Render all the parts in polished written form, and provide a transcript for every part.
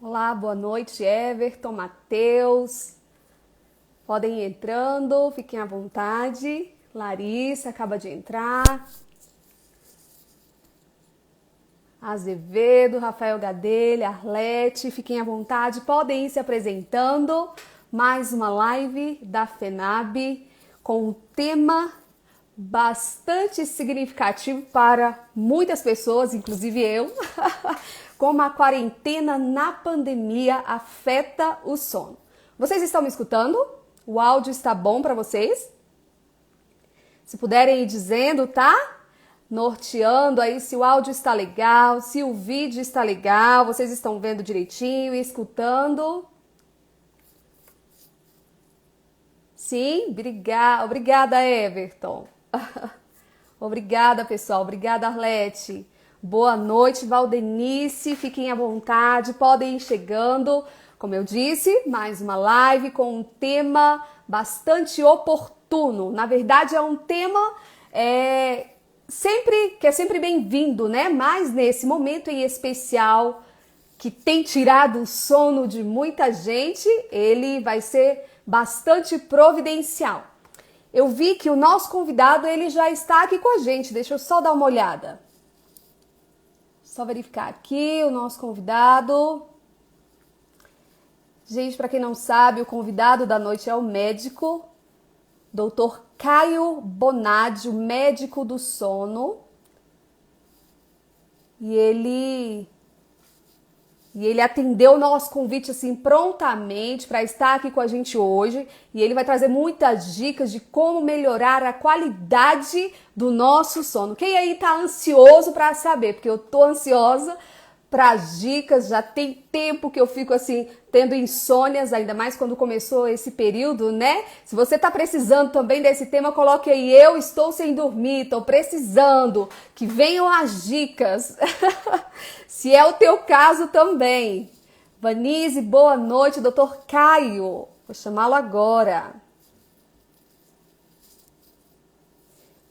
Olá, boa noite, Everton, Matheus. Podem ir entrando, fiquem à vontade. Larissa acaba de entrar. Azevedo, Rafael Gadelha, Arlete, fiquem à vontade, podem ir se apresentando. Mais uma live da FENAB com um tema bastante significativo para muitas pessoas, inclusive eu, como a quarentena na pandemia afeta o sono. Vocês estão me escutando? O áudio está bom para vocês? Se puderem ir dizendo, tá? Norteando aí se o áudio está legal, se o vídeo está legal, vocês estão vendo direitinho e escutando. Sim, obrigada, Everton. Obrigada, pessoal. Obrigada, Arlete. Boa noite, Valdenice. Fiquem à vontade, podem ir chegando. Como eu disse, mais uma live com um tema bastante oportuno. Na verdade, é um tema que é sempre bem-vindo, né? Mas nesse momento em especial, que tem tirado o sono de muita gente, ele vai ser bastante providencial. Eu vi que o nosso convidado ele já está aqui com a gente. Deixa eu só dar uma olhada. Só verificar aqui o nosso convidado. Gente, para quem não sabe, o convidado da noite é o médico Dr. Caio Bonadi, o médico do sono. E ele atendeu o nosso convite assim prontamente para estar aqui com a gente hoje. E ele vai trazer muitas dicas de como melhorar a qualidade do nosso sono. Quem aí tá ansioso para saber? Porque eu tô ansiosa para as dicas. Já tem tempo que eu fico assim tendo insônias, ainda mais quando começou esse período, né? Se você tá precisando também desse tema, coloque aí: eu estou sem dormir, tô precisando, que venham as dicas. Se é o teu caso também. Vanise, boa noite, doutor Caio. Vou chamá-lo agora.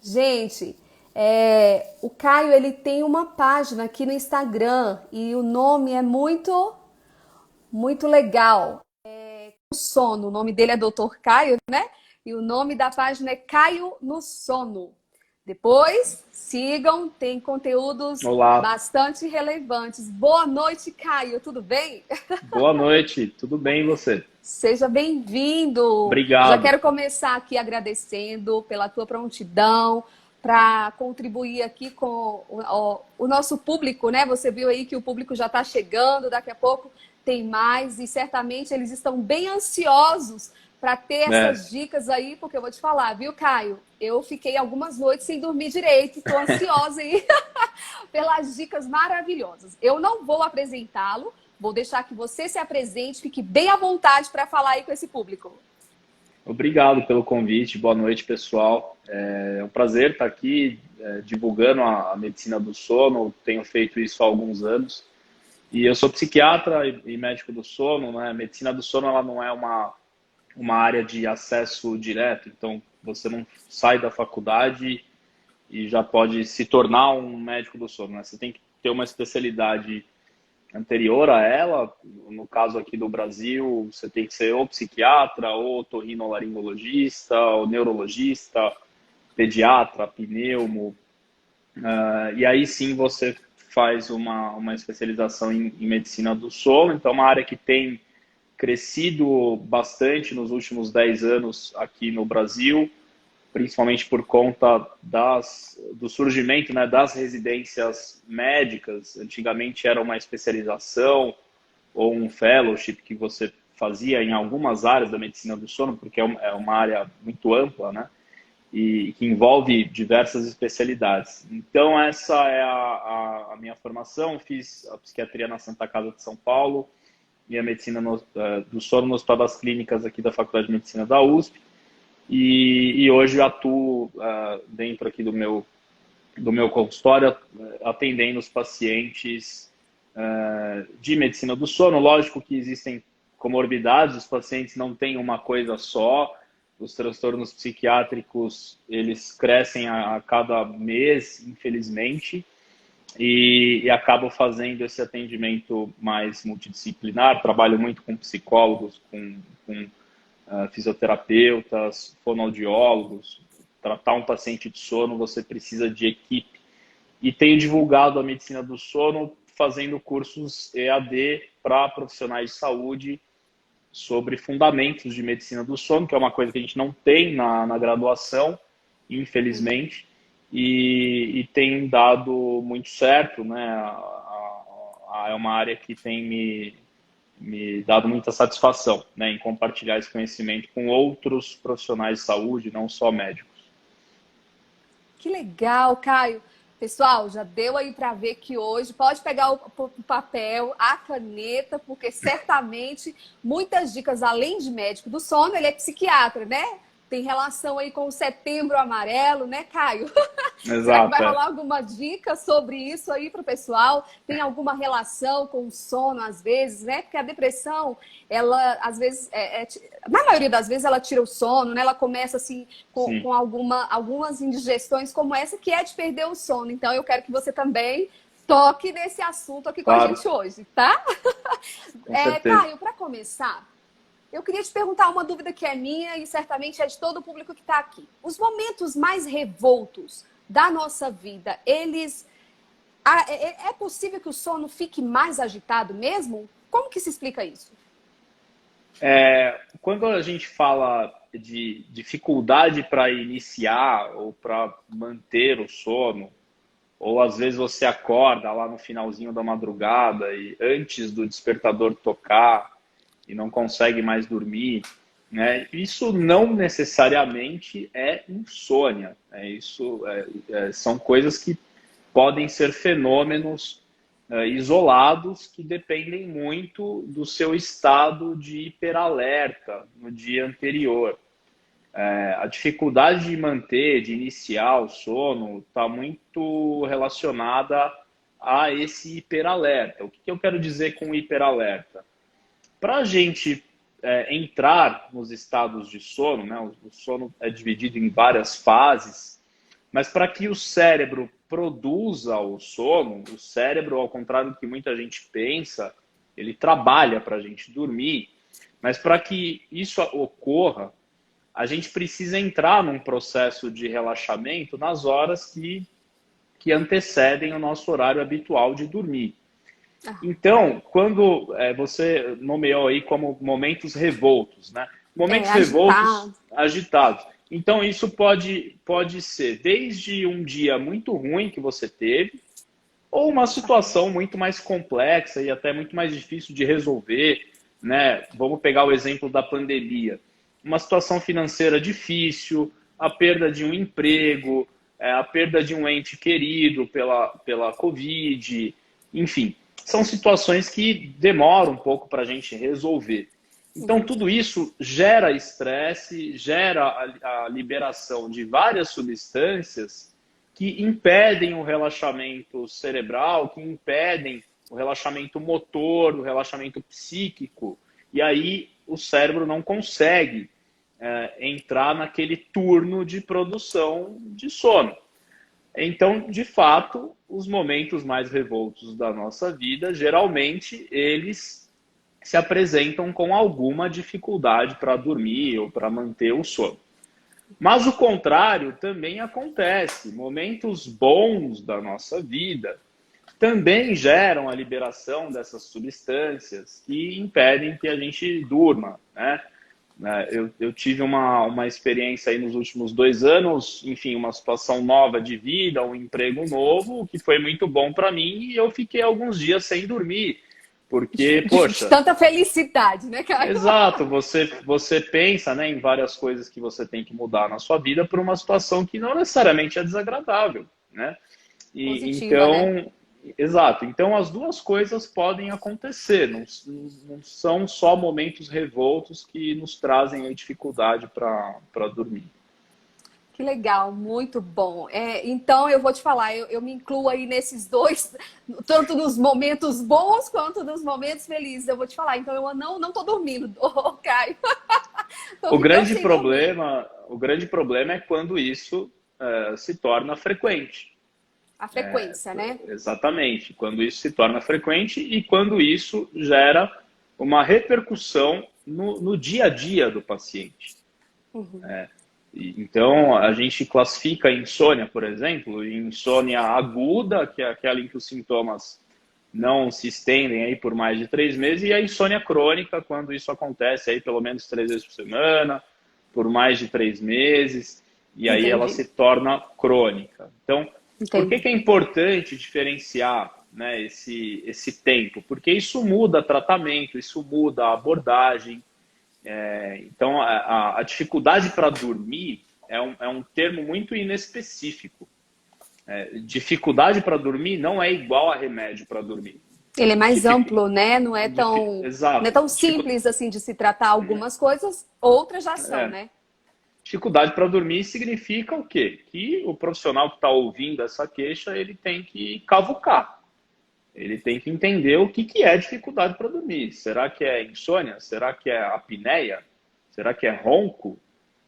Gente, o Caio ele tem uma página aqui no Instagram e o nome é muito legal. O sono, o nome dele é Dr. Caio, né? E o nome da página é Caio no Sono. Depois, sigam, tem conteúdos Olá, bastante relevantes. Boa noite, Caio, tudo bem? boa noite, tudo bem e você? Seja bem-vindo. Já Obrigado. quero começar aqui agradecendo pela tua prontidão para contribuir aqui com o nosso público, né? Você viu aí que o público já está chegando, daqui a pouco tem mais e certamente eles estão bem ansiosos para ter É, essas dicas aí, porque eu vou te falar, viu, Caio? Eu fiquei algumas noites sem dormir direito, estou ansiosa aí pelas dicas maravilhosas. Eu não vou apresentá-lo, vou deixar que você se apresente, fique bem à vontade para falar aí com esse público. obrigado pelo convite, boa noite, pessoal. É um prazer estar aqui divulgando a medicina do sono, tenho feito isso há alguns anos. E eu sou psiquiatra e médico do sono, né? A medicina do sono ela não é uma área de acesso direto, então você não sai da faculdade e já pode se tornar um médico do sono, né? Você tem que ter uma especialidade anterior a ela. No caso aqui do Brasil, você tem que ser ou psiquiatra, ou otorrinolaringologista, ou neurologista, pediatra, pneumo. E aí sim você faz uma especialização em medicina do sono. Então, é uma área que tem crescido bastante nos últimos 10 anos aqui no Brasil, principalmente por conta do surgimento, né, das residências médicas. Antigamente era uma especialização ou um fellowship que você fazia em algumas áreas da medicina do sono, porque é uma área muito ampla, né, e que envolve diversas especialidades. Então essa é a minha formação. Fiz a psiquiatria na Santa Casa de São Paulo e a medicina do sono no Hospital das Clínicas aqui da Faculdade de Medicina da USP. E hoje atuo dentro aqui do meu consultório, atendendo os pacientes de medicina do sono. Lógico que existem comorbidades, os pacientes não têm uma coisa só, os transtornos psiquiátricos eles crescem a cada mês, infelizmente, e acabo fazendo esse atendimento mais multidisciplinar. Trabalho muito com psicólogos, com fisioterapeutas, fonoaudiólogos. Tratar um paciente de sono, você precisa de equipe. E tenho divulgado a medicina do sono fazendo cursos EAD para profissionais de saúde sobre fundamentos de medicina do sono, que é uma coisa que a gente não tem na graduação, infelizmente, e tem dado muito certo, né? É uma área que tem me dado muita satisfação, né, em compartilhar esse conhecimento com outros profissionais de saúde, não só médicos. Que legal, Caio. Pessoal, já deu aí para ver que hoje pode pegar o papel, a caneta, porque certamente muitas dicas, além de médico do sono, ele é psiquiatra, né? Tem relação aí com o Setembro Amarelo, né, Caio? Será que vai Exato. rolar alguma dica sobre isso aí para o pessoal? Tem alguma relação com o sono, às vezes, né? Porque a depressão, ela, às vezes, na maioria das vezes, ela tira o sono, né? Ela começa, assim, com algumas indigestões como essa, que é de perder o sono. Então, eu quero que você também toque nesse assunto aqui com a Claro, gente hoje, tá? com certeza. Caio, para começar, eu queria te perguntar uma dúvida que é minha e certamente é de todo o público que está aqui. Os momentos mais revoltos da nossa vida, eles... É possível que o sono fique mais agitado mesmo? Como que se explica isso? Quando a gente fala de dificuldade para iniciar ou para manter o sono, ou às vezes você acorda lá no finalzinho da madrugada e antes do despertador tocar e não consegue mais dormir, né? Isso não necessariamente é insônia. São coisas que podem ser fenômenos isolados que dependem muito do seu estado de hiperalerta no dia anterior. A dificuldade de manter, de iniciar o sono, está muito relacionada a esse hiperalerta. O que eu quero dizer com hiperalerta? Para a gente entrar nos estados de sono, né, o sono é dividido em várias fases, mas para que o cérebro produza o sono, o cérebro, ao contrário do que muita gente pensa, ele trabalha para a gente dormir, mas para que isso ocorra, a gente precisa entrar num processo de relaxamento nas horas que antecedem o nosso horário habitual de dormir. Então, quando você nomeou aí como momentos revoltos, né? Momentos revoltos, Agitado. agitados. Então, isso pode ser desde um dia muito ruim que você teve, ou uma situação muito mais complexa e até muito mais difícil de resolver, né? Vamos pegar o exemplo da pandemia. Uma situação financeira difícil, a perda de um emprego, a perda de um ente querido pela Covid, enfim. São situações que demoram um pouco para a gente resolver. Então, tudo isso gera estresse, gera a liberação de várias substâncias que impedem o relaxamento cerebral, que impedem o relaxamento motor, o relaxamento psíquico. E aí o cérebro não consegue entrar naquele turno de produção de sono. Então, de fato, os momentos mais revoltos da nossa vida, geralmente, eles se apresentam com alguma dificuldade para dormir ou para manter o sono. Mas o contrário também acontece. Momentos bons da nossa vida também geram a liberação dessas substâncias que impedem que a gente durma, né? Eu tive uma experiência aí nos últimos 2 anos, enfim, uma situação nova de vida, um emprego novo, que foi muito bom para mim e eu fiquei alguns dias sem dormir, porque, De poxa, tanta felicidade, né, Caio? exato, você pensa, né, em várias coisas que você tem que mudar na sua vida por uma situação que não necessariamente é desagradável, né? Positiva, né? Então, exato. Então, as duas coisas podem acontecer. Não são só momentos revoltos que nos trazem a dificuldade para dormir. Que legal, muito bom. Então, eu vou te falar, eu me incluo aí nesses dois, tanto nos momentos bons quanto nos momentos felizes. Eu vou te falar, então eu não tô dormindo, Caio. Tô O ficando grande sem dormir. problema, o grande problema é quando isso se torna frequente. A frequência, né? Exatamente. Quando isso se torna frequente e quando isso gera uma repercussão no dia a dia do paciente. Então, a gente classifica a insônia, por exemplo, em insônia aguda, que é aquela em que os sintomas não se estendem aí por mais de 3 meses, e a insônia crônica, quando isso acontece aí pelo menos 3 vezes por semana, por mais de 3 meses, e aí ela se torna crônica. Então, por que é importante diferenciar, né, esse tempo? Porque isso muda tratamento, isso muda a abordagem. Então, a dificuldade para dormir é um termo muito inespecífico. Dificuldade para dormir não é igual a remédio para dormir. Ele é mais amplo, né? Não é Exato. tão simples assim de se tratar algumas coisas, outras já são, né? Dificuldade para dormir significa o quê? Que o profissional que está ouvindo essa queixa, ele tem que cavucar. Ele tem que entender o que é dificuldade para dormir. Será que é insônia? Será que é apneia? Será que é ronco?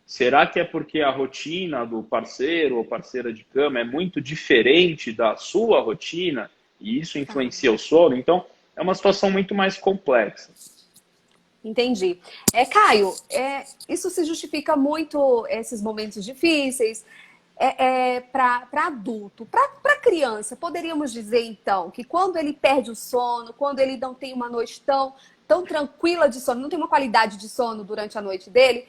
Será que é porque a rotina do parceiro ou parceira de cama é muito diferente da sua rotina e isso influencia o sono? Então, é uma situação muito mais complexa. Entendi. Caio, isso se justifica muito, esses momentos difíceis, para adulto. Para criança, poderíamos dizer, então, que quando ele perde o sono, quando ele não tem uma noite tão tranquila de sono, não tem uma qualidade de sono durante a noite dele,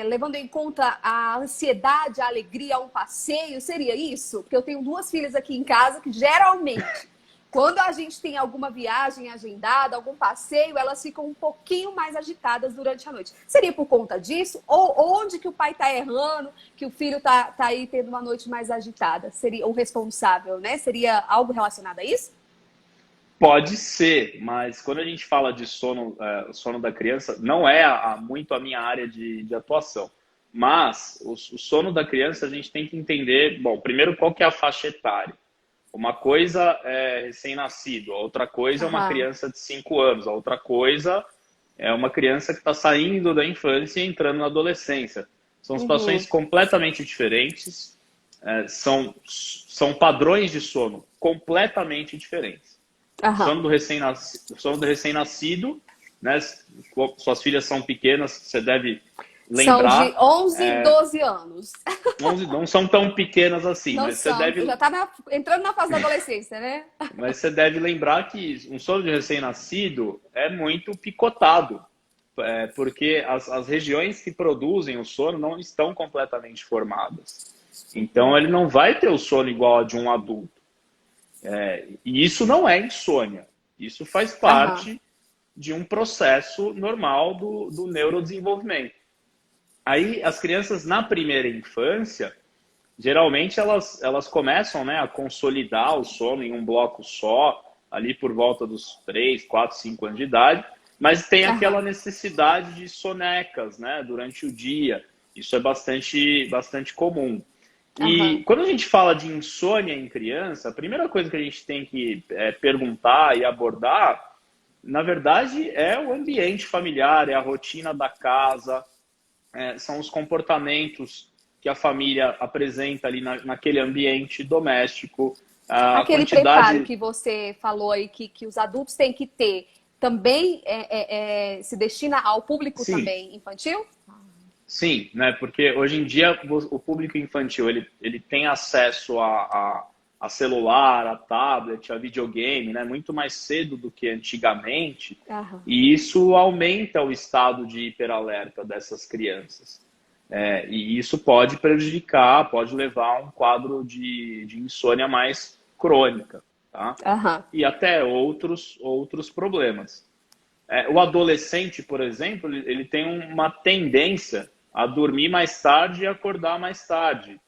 levando em conta a ansiedade, a alegria, um passeio, seria isso? Porque eu tenho 2 filhas aqui em casa que geralmente, quando a gente tem alguma viagem agendada, algum passeio, elas ficam um pouquinho mais agitadas durante a noite. Seria por conta disso? Ou onde que o pai está errando, que o filho tá aí tendo uma noite mais agitada? Seria o responsável, né? Seria algo relacionado a isso? Pode ser, mas quando a gente fala de sono, sono da criança, não é muito a minha área de atuação. Mas o sono da criança a gente tem que entender, bom, primeiro qual que é a faixa etária. Uma coisa é recém-nascido, a outra coisa é uma criança de 5 anos, a outra coisa é uma criança que está saindo da infância e entrando na adolescência. São situações completamente diferentes, são padrões de sono completamente diferentes. Sono do recém-nascido, né? Suas filhas são pequenas, você deve lembrar. São de 11 e 12 anos. 11 não são tão pequenas assim, não mas são. você deve... Já está entrando na fase da adolescência, né? Mas você deve lembrar que um sono de recém-nascido é muito picotado, porque as regiões que produzem o sono não estão completamente formadas. Então, ele não vai ter o sono igual a de um adulto. E isso não é insônia. Isso faz parte de um processo normal do neurodesenvolvimento. Aí, as crianças na primeira infância, geralmente elas começam, né, a consolidar o sono em um bloco só, ali por volta dos 3, 4, 5 anos de idade, mas tem aquela necessidade de sonecas, né, durante o dia. Isso é bastante comum. E quando a gente fala de insônia em criança, a primeira coisa que a gente tem que perguntar e abordar, na verdade, é o ambiente familiar, é a rotina da casa, são os comportamentos que a família apresenta ali naquele ambiente doméstico. Aquele preparo que você falou aí, que os adultos têm que ter, também se destina ao público também infantil? Sim, né? Porque hoje em dia o público infantil ele tem acesso a celular, a tablet, a videogame, né? Muito mais cedo do que antigamente. E isso aumenta o estado de hiperalerta dessas crianças. E isso pode prejudicar, pode levar a um quadro de insônia mais crônica, tá? E até outros problemas. O adolescente, por exemplo, ele tem uma tendência a dormir mais tarde e acordar mais tarde.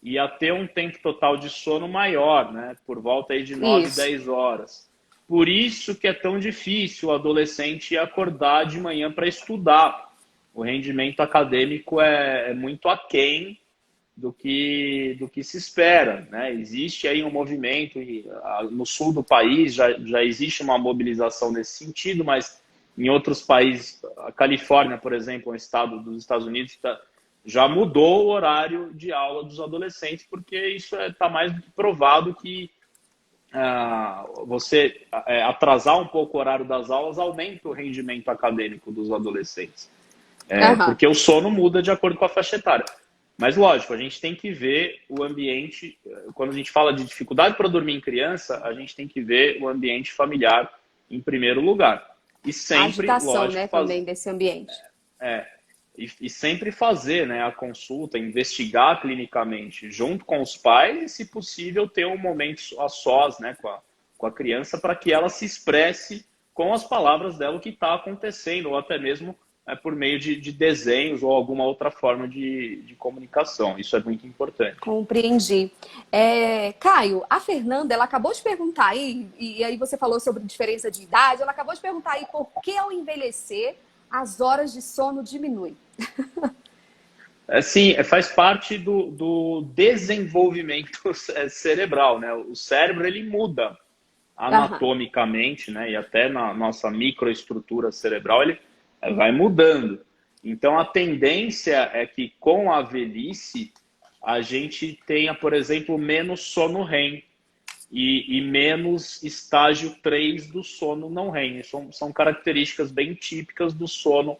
E a ter um tempo total de sono maior, né? Por volta aí de 9, 10 horas. Por isso que é tão difícil o adolescente acordar de manhã para estudar. O rendimento acadêmico é muito aquém do que se espera, né? Existe aí um movimento, no sul do país já existe uma mobilização nesse sentido, mas em outros países, a Califórnia, por exemplo, um estado dos Estados Unidos, já mudou o horário de aula dos adolescentes, porque isso está mais do que provado que você atrasar um pouco o horário das aulas aumenta o rendimento acadêmico dos adolescentes. Aham. Porque o sono muda de acordo com a faixa etária. Mas, lógico, a gente tem que ver o ambiente. Quando a gente fala de dificuldade para dormir em criança, a gente tem que ver o ambiente familiar em primeiro lugar. E A sempre, agitação, lógico, né, também desse ambiente. é, e sempre fazer, né, a consulta, investigar clinicamente junto com os pais e, se possível, ter um momento a sós, né, com a criança para que ela se expresse com as palavras dela o que está acontecendo, ou até mesmo por meio de desenhos ou alguma outra forma de comunicação. Isso é muito importante. Compreendi. Caio, a Fernanda, ela acabou de perguntar aí, e aí você falou sobre diferença de idade, ela acabou de perguntar aí por que ao envelhecer as horas de sono diminuem. Sim, faz parte do desenvolvimento cerebral, né? O cérebro, ele muda Aham. anatomicamente, né? E até na nossa microestrutura cerebral, ele vai mudando. Então, a tendência é que com a velhice, a gente tenha, por exemplo, menos sono REM e menos estágio 3 do sono não REM. São características bem típicas do sono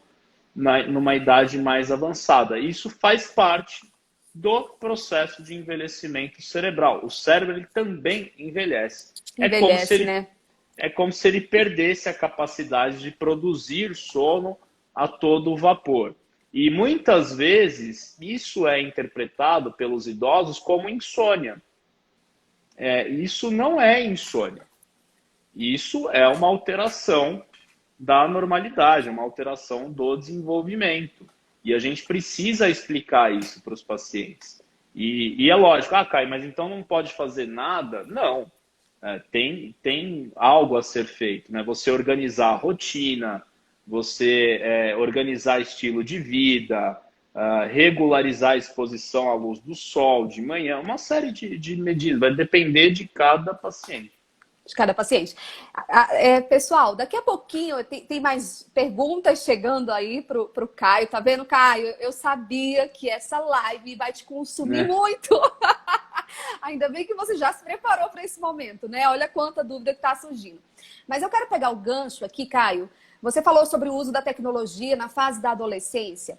numa idade mais avançada. Isso faz parte do processo de envelhecimento cerebral. O cérebro, ele também envelhece. Envelhece, né? É como se ele perdesse a capacidade de produzir sono a todo vapor. E muitas vezes isso é interpretado pelos idosos como insônia. Isso não é insônia. Isso é uma alteração da normalidade, uma alteração do desenvolvimento. E a gente precisa explicar isso para os pacientes. E é lógico, Caio, mas então não pode fazer nada? Não. Tem algo a ser feito, né? Você organizar a rotina, você organizar estilo de vida, regularizar a exposição à luz do sol de manhã, uma série de medidas, vai depender de cada paciente. De cada paciente. Pessoal, daqui a pouquinho tem mais perguntas chegando aí pro Caio. Tá vendo, Caio? Eu sabia que essa live vai te consumir muito. Ainda bem que você já se preparou para esse momento, né? Olha quanta dúvida que está surgindo. Mas eu quero pegar o gancho aqui, Caio. Você falou sobre o uso da tecnologia na fase da adolescência.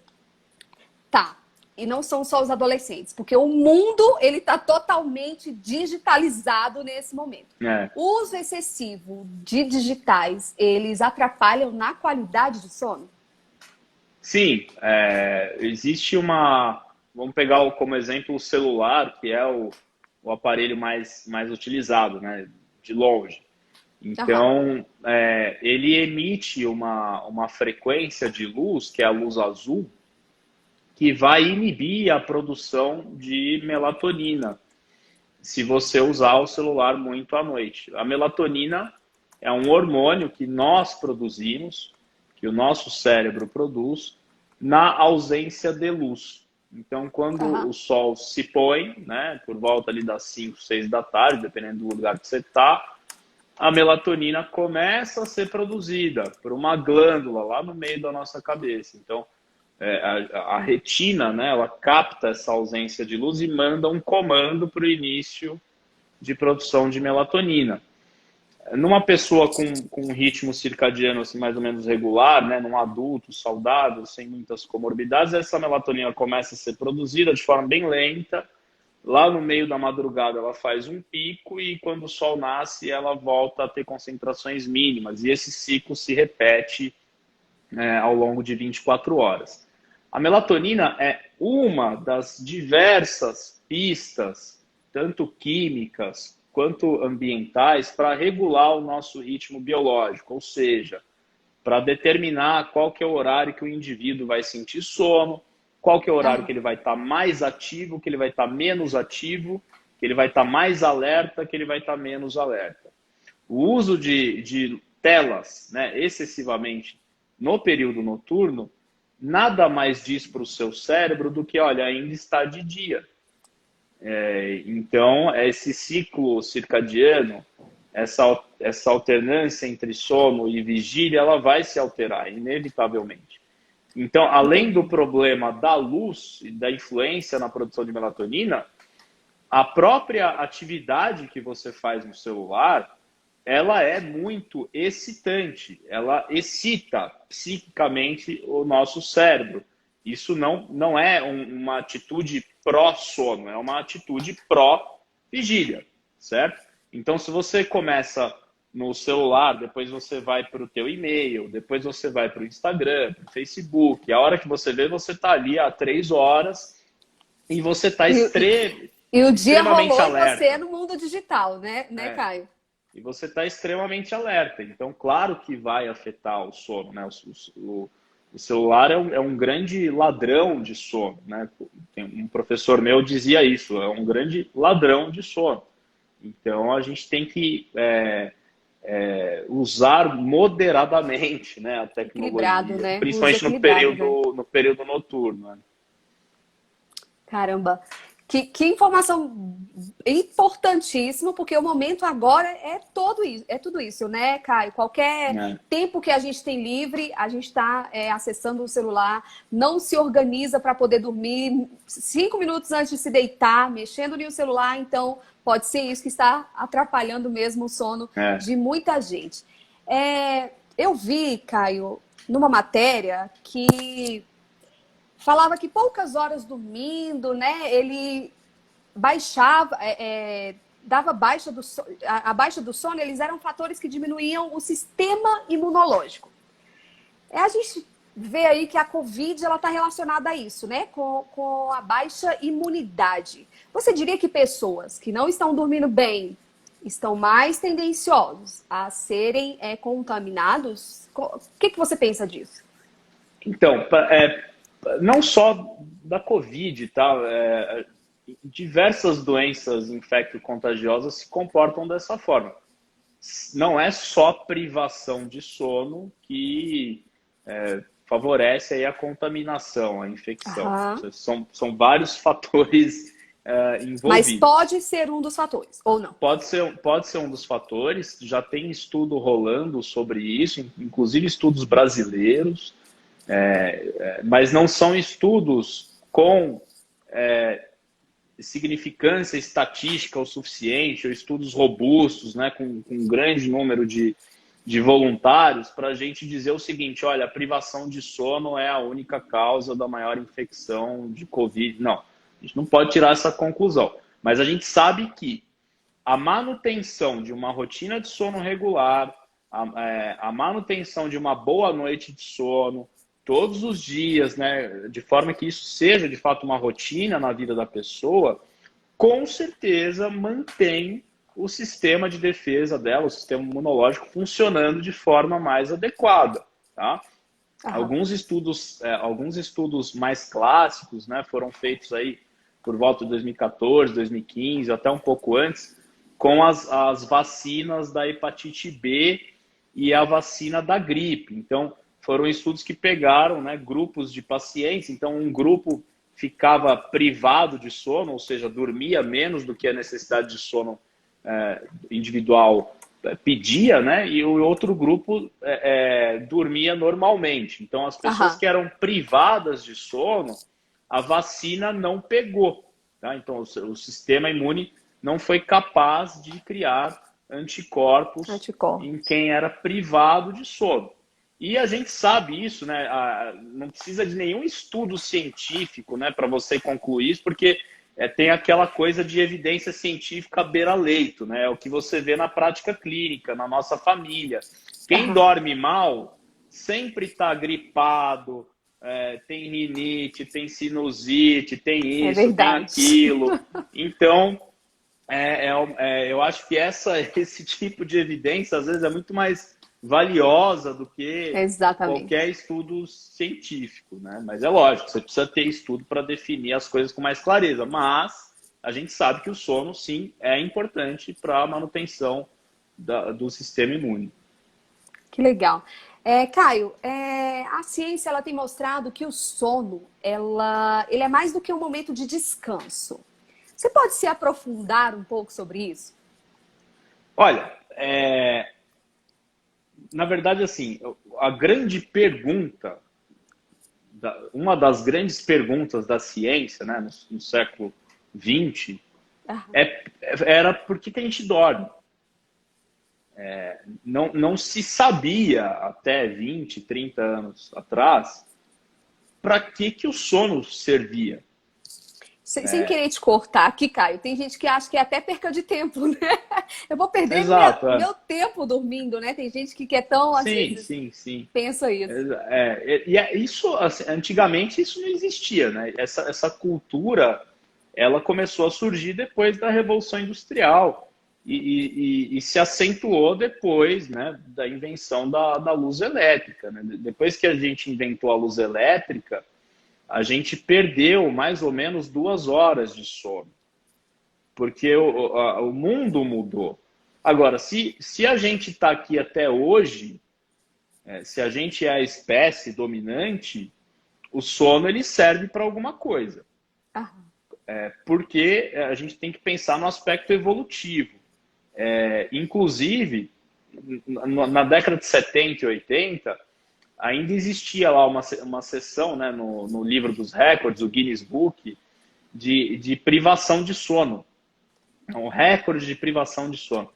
Tá. E não são só os adolescentes, porque o mundo ele está totalmente digitalizado nesse momento. O uso excessivo de digitais, eles atrapalham na qualidade do sono? Sim, existe uma... Vamos pegar como exemplo o celular, que é o aparelho mais utilizado, né, de longe. Então, ele emite uma frequência de luz, que é a luz azul, que vai inibir a produção de melatonina, se você usar o celular muito à noite. A melatonina é um hormônio que nós produzimos, que o nosso cérebro produz, na ausência de luz. Então, quando o sol se põe, né, por volta ali das 5, 6 da tarde, dependendo do lugar que você está, a melatonina começa a ser produzida por uma glândula lá no meio da nossa cabeça. Então, a retina, né, ela capta essa ausência de luz e manda um comando para o início de produção de melatonina. Numa pessoa com um ritmo circadiano assim, mais ou menos regular, né, num adulto saudável, sem muitas comorbidades, essa melatonina começa a ser produzida de forma bem lenta. Lá no meio da madrugada ela faz um pico e quando o sol nasce ela volta a ter concentrações mínimas. E esse ciclo se repete ao longo de 24 horas. A melatonina é uma das diversas pistas, tanto químicas quanto ambientais, para regular o nosso ritmo biológico, ou seja, para determinar qual que é o horário que o indivíduo vai sentir sono, qual que é o horário que ele vai estar mais ativo, que ele vai estar menos ativo, que ele vai estar mais alerta, que ele vai estar menos alerta. O uso de telas, né, excessivamente no período noturno, nada mais diz para o seu cérebro do que, olha, ainda está de dia. Então, esse ciclo circadiano, essa alternância entre sono e vigília, ela vai se alterar, inevitavelmente. Então, além do Entendi. problema da luz e da influência na produção de melatonina, a própria atividade que você faz no celular, ela é muito excitante, ela excita psiquicamente o nosso cérebro. Isso não é uma atitude pró-sono, é uma atitude pró-vigília, certo? Então, se você começa no celular, depois você vai para o teu e-mail, depois você vai para o Instagram, para o Facebook, a hora que você vê, você está ali há 3 horas e você está E, e o dia extremamente rolou e você alerta. no mundo digital, né, É, Caio? e você está extremamente alerta. Então, claro que vai afetar o sono, né? O celular é um grande ladrão de sono, né? Tem um professor meu dizia isso, é um grande ladrão de sono. Então, a gente tem que usar moderadamente, né, a Equilibrado, tecnologia, né? Uso principalmente no equilibrado, né? período, no período noturno. Né? Caramba. Que informação importantíssima, porque o momento agora é tudo isso, né, Caio? Qualquer É, tempo que a gente tem livre, a gente está acessando o celular, não se organiza para poder dormir 5 minutos antes de se deitar, mexendo no celular, então pode ser isso que está atrapalhando mesmo o sono é. de muita gente. Eu vi, Caio, numa matéria que falava que poucas horas dormindo, né? Ele baixava, dava baixa a baixa do sono, eles eram fatores que diminuíam o sistema imunológico. A gente vê aí que a Covid ela está relacionada a isso, né? Com a baixa imunidade. Você diria que pessoas que não estão dormindo bem estão mais tendenciosos a serem contaminados? O que você pensa disso? Então, não só da Covid, tá? Diversas doenças infecto-contagiosas se comportam dessa forma. Não é só privação de sono que favorece aí a contaminação, a infecção. Aham. São vários fatores Mas envolvidos. pode ser um dos fatores, ou não? Pode ser um dos fatores, já tem estudo rolando sobre isso, inclusive estudos brasileiros, mas não são estudos com significância estatística o suficiente, ou estudos robustos, né, com um grande número de voluntários, para a gente dizer o seguinte: olha, a privação de sono é a única causa da maior infecção de Covid. Não, a gente não pode tirar essa conclusão. Mas a gente sabe que a manutenção de uma rotina de sono regular, a manutenção de uma boa noite de sono, todos os dias, né, de forma que isso seja de fato uma rotina na vida da pessoa, com certeza mantém o sistema de defesa dela, o sistema imunológico funcionando de forma mais adequada, tá? Aham. Alguns estudos mais clássicos, né, foram feitos aí por volta de 2014, 2015, até um pouco antes, com as vacinas da hepatite B e a vacina da gripe. Então, foram estudos que pegaram, né, grupos de pacientes. Então, um grupo ficava privado de sono, ou seja, dormia menos do que a necessidade de sono individual pedia, né? E o outro grupo dormia normalmente. Então, as pessoas Aham. que eram privadas de sono, a vacina não pegou. Tá? Então, o sistema imune não foi capaz de criar anticorpos em Anticorpos. quem era privado de sono. E a gente sabe isso, né? Não precisa de nenhum estudo científico, né, para você concluir isso, porque tem aquela coisa de evidência científica beira-leito, né? É o que você vê na prática clínica, na nossa família. Quem Aham. dorme mal sempre está gripado, tem rinite, tem sinusite, tem É isso, tem verdade. aquilo. Então, eu acho que esse tipo de evidência, às vezes, é muito mais valiosa do que qualquer Exatamente. estudo científico, né? Mas é lógico, você precisa ter estudo para definir as coisas com mais clareza. Mas a gente sabe que o sono, sim, é importante para a manutenção do sistema imune. Que legal. Caio, a ciência ela tem mostrado que o sono ele é mais do que um momento de descanso. Você pode se aprofundar um pouco sobre isso? Olha, na verdade, assim, a grande pergunta uma das grandes perguntas da ciência, né, no século XX, era por que a gente dorme. Não se sabia até 20, 30 anos atrás para que o sono servia. Sem querer te cortar aqui, Caio, tem gente que acha que é até perca de tempo, né? Eu vou perder Exato, meu tempo dormindo, né? Tem gente que quer tão, às vezes, sim. pensa isso. Isso, assim, antigamente isso não existia, né? Essa cultura, ela começou a surgir depois da Revolução Industrial e se acentuou depois, né, da invenção da luz elétrica, né? Depois que a gente inventou a luz elétrica, a gente perdeu mais ou menos 2 horas de sono, porque o mundo mudou. Agora, se a gente está aqui até hoje, se a gente é a espécie dominante, o sono ele serve para alguma coisa. Porque a gente tem que pensar no aspecto evolutivo. Inclusive, na década de 70 e 80, ainda existia lá uma seção, né, no livro dos recordes, o Guinness Book, de privação de sono. Um recorde de privação de sono.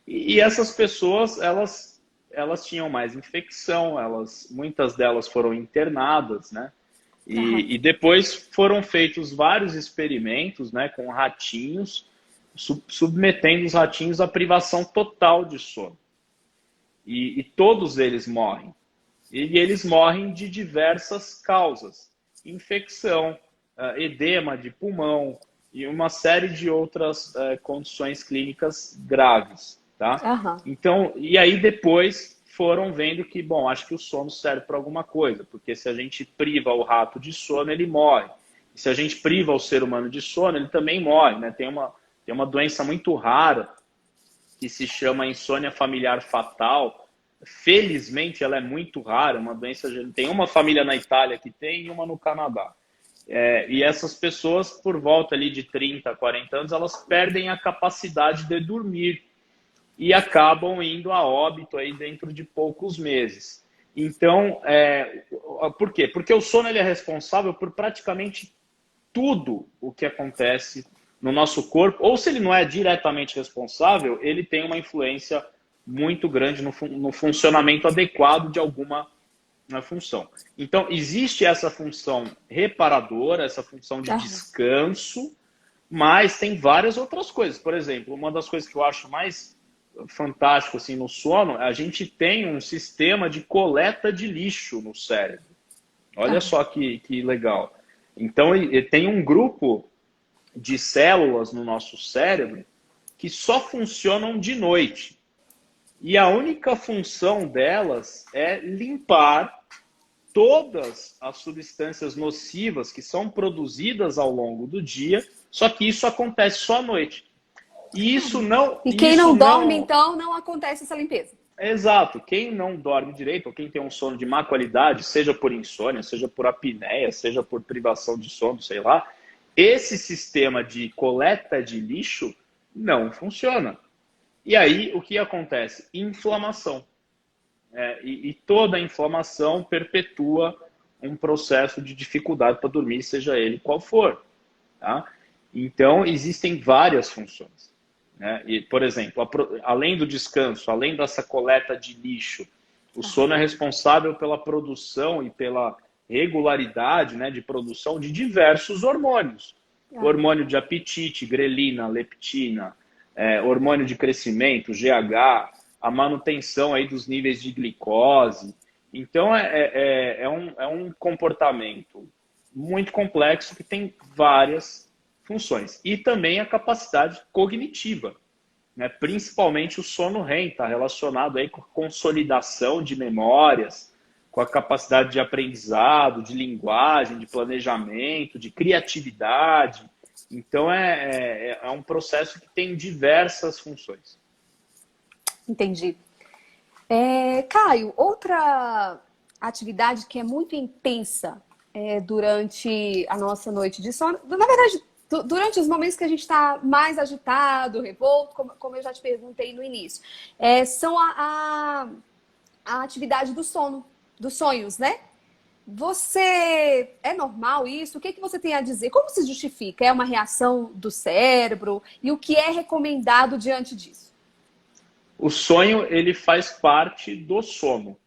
E essas pessoas, elas tinham mais infecção, muitas delas foram internadas, né? E depois foram feitos vários experimentos, né, com ratinhos, submetendo os ratinhos à privação total de sono. E todos eles morrem. E eles morrem de diversas causas. Infecção, edema de pulmão e uma série de outras condições clínicas graves. Tá? Então, e aí depois foram vendo que, bom, acho que o sono serve para alguma coisa, porque se a gente priva o rato de sono, ele morre. E se a gente priva o ser humano de sono, ele também morre, né? Tem uma doença muito rara que se chama insônia familiar fatal. Felizmente, ela é muito rara, uma doença, tem uma família na Itália que tem e uma no Canadá. E essas pessoas, por volta ali de 30, 40 anos, elas perdem a capacidade de dormir e acabam indo a óbito aí dentro de poucos meses. Então, por quê? Porque o sono ele é responsável por praticamente tudo o que acontece no nosso corpo, ou se ele não é diretamente responsável, ele tem uma influência muito grande no funcionamento adequado de alguma função. Então, existe essa função reparadora, essa função de descanso, mas tem várias outras coisas. Por exemplo, uma das coisas que eu acho mais fantástico assim, no sono, a gente tem um sistema de coleta de lixo no cérebro. Olha só que legal. Então, tem um grupo de células no nosso cérebro que só funcionam de noite. E a única função delas é limpar todas as substâncias nocivas que são produzidas ao longo do dia, só que isso acontece só à noite. E quem não dorme, então, não acontece essa limpeza. Exato. Quem não dorme direito, ou quem tem um sono de má qualidade, seja por insônia, seja por apneia, seja por privação de sono, sei lá, esse sistema de coleta de lixo não funciona. E aí, o que acontece? Inflamação. E toda a inflamação perpetua um processo de dificuldade para dormir, seja ele qual for. Tá? Então, existem várias funções. Né? E, por exemplo, além do descanso, além dessa coleta de lixo, o sono é responsável pela produção e pela regularidade, né, de produção de diversos hormônios. Hormônio de apetite, grelina, leptina, hormônio de crescimento, GH, a manutenção aí dos níveis de glicose. Então, é um comportamento muito complexo que tem várias funções. E também a capacidade cognitiva, né? Principalmente o sono REM está relacionado aí com a consolidação de memórias, com a capacidade de aprendizado, de linguagem, de planejamento, de criatividade. Então, é um processo que tem diversas funções. Entendi. Caio, outra atividade que é muito intensa durante a nossa noite de sono, na verdade, durante os momentos que a gente está mais agitado, revolto, como eu já te perguntei no início, são a atividade do sono, dos sonhos, né? É normal isso? O que que você tem a dizer? Como se justifica? É uma reação do cérebro? E o que é recomendado diante disso? O sonho, ele faz parte do sono.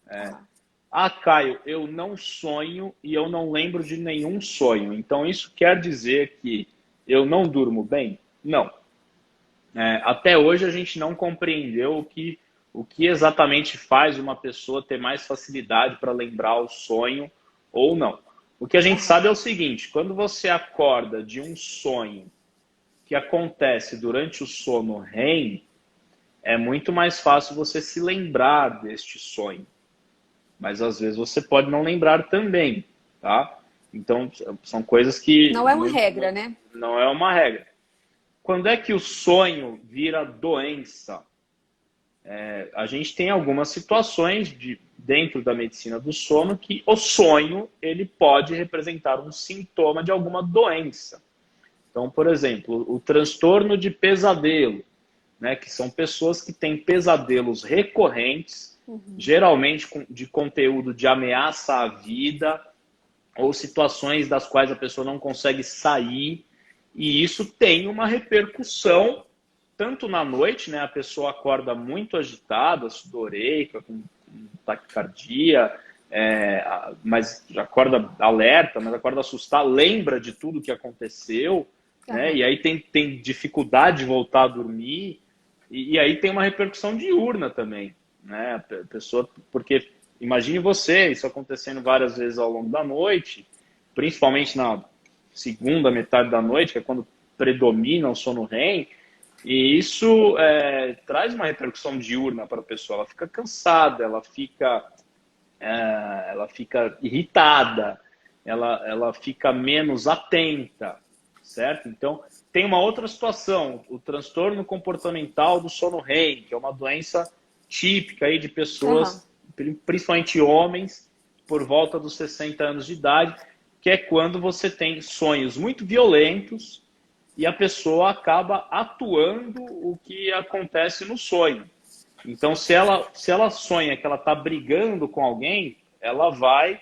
Tá. Ah, Caio, eu não sonho e eu não lembro de nenhum sonho. Então, isso quer dizer que eu não durmo bem? Não. Até hoje a gente não compreendeu o que exatamente faz uma pessoa ter mais facilidade para lembrar o sonho ou não. O que a gente sabe é o seguinte: quando você acorda de um sonho que acontece durante o sono REM, é muito mais fácil você se lembrar deste sonho. Mas às vezes você pode não lembrar também, tá? Então, são coisas que Não é uma regra, né? não é uma regra. Quando é que o sonho vira doença? A gente tem algumas situações dentro da medicina do sono que o sonho ele pode representar um sintoma de alguma doença. Então, por exemplo, o transtorno de pesadelo, né, que são pessoas que têm pesadelos recorrentes, geralmente de conteúdo de ameaça à vida, ou situações das quais a pessoa não consegue sair, e isso tem uma repercussão tanto na noite, né, a pessoa acorda muito agitada, sudoreica, com taquicardia, mas acorda alerta, mas acorda assustada, lembra de tudo que aconteceu, né, e aí tem dificuldade de voltar a dormir, e aí tem uma repercussão diurna também, né, a pessoa, porque imagine você, isso acontecendo várias vezes ao longo da noite, principalmente na segunda metade da noite, que é quando predomina o sono REM, e isso traz uma repercussão diurna para a pessoa. Ela fica cansada, ela fica irritada, ela fica menos atenta, certo? Então, tem uma outra situação, o transtorno comportamental do sono REM, que é uma doença típica aí de pessoas, principalmente homens, por volta dos 60 anos de idade, que é quando você tem sonhos muito violentos e a pessoa acaba atuando o que acontece no sonho. Então, se ela sonha que ela está brigando com alguém, Ela vai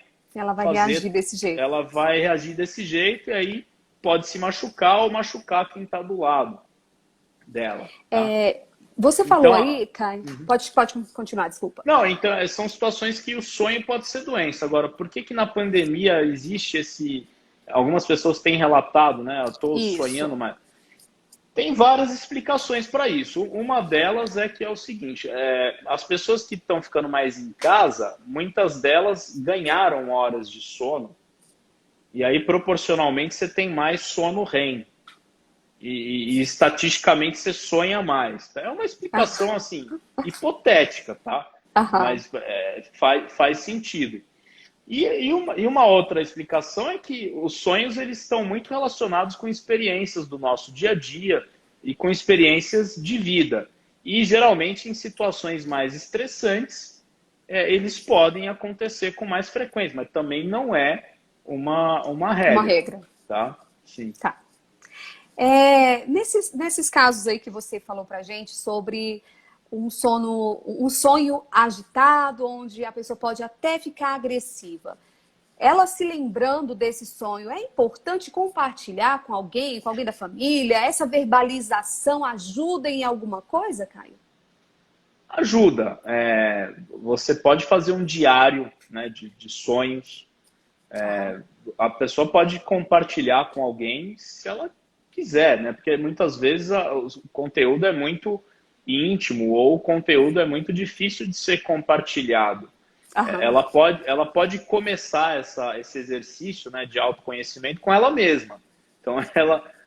reagir desse jeito. ela vai reagir desse jeito e aí pode se machucar ou machucar quem está do lado dela. Tá? Você falou Então, aí, Caio, pode continuar, desculpa. não, então são situações que o sonho pode ser doença. Agora, por que na pandemia existe esse... Algumas pessoas têm relatado, né? Eu estou sonhando, mas... Tem várias explicações para isso. Uma delas é que é o seguinte, as pessoas que estão ficando mais em casa, muitas delas ganharam horas de sono, e aí proporcionalmente você tem mais sono REM. E estatisticamente você sonha mais. É uma explicação assim, hipotética, tá? Mas faz sentido. E uma outra explicação é que os sonhos eles estão muito relacionados com experiências do nosso dia a dia e com experiências de vida. E geralmente em situações mais estressantes, eles podem acontecer com mais frequência, mas também não é uma regra. Uma regra. Tá? Sim. Tá. Nesses casos aí que você falou pra gente sobre um sonho agitado, onde a pessoa pode até ficar agressiva. Ela se lembrando desse sonho, é importante compartilhar com alguém da família? Essa verbalização ajuda em alguma coisa, Caio? Ajuda. Você pode fazer um diário, né, de sonhos. A pessoa pode compartilhar com alguém se ela quiser, né? Porque muitas vezes o conteúdo é muito íntimo ou o conteúdo é muito difícil de ser compartilhado. Ela pode começar esse exercício, né, de autoconhecimento com ela mesma. Então,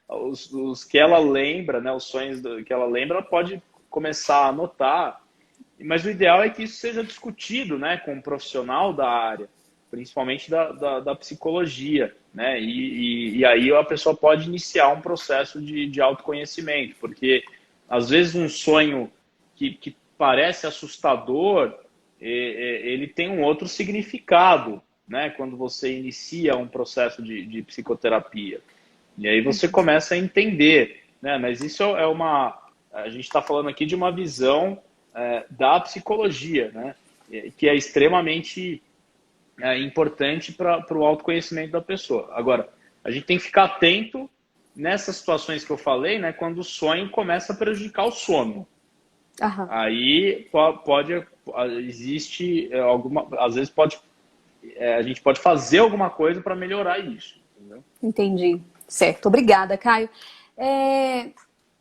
os que ela lembra, né, os sonhos que ela lembra, ela pode começar a anotar. Mas o ideal é que isso seja discutido, né, com um profissional da área, principalmente da psicologia, né? E aí a pessoa pode iniciar um processo de autoconhecimento, porque às vezes um sonho que parece assustador, ele tem um outro significado, né? Quando você inicia um processo de psicoterapia. E aí você começa a entender, né? Mas isso a gente está falando aqui de uma visão da psicologia, né? Que é extremamente importante para o autoconhecimento da pessoa. Agora, a gente tem que ficar atento nessas situações que eu falei, né, quando o sonho começa a prejudicar o sono. Aham. Aí existe alguma, às vezes a gente pode fazer alguma coisa para melhorar isso, entendeu? Entendi. Certo. Obrigada, Caio.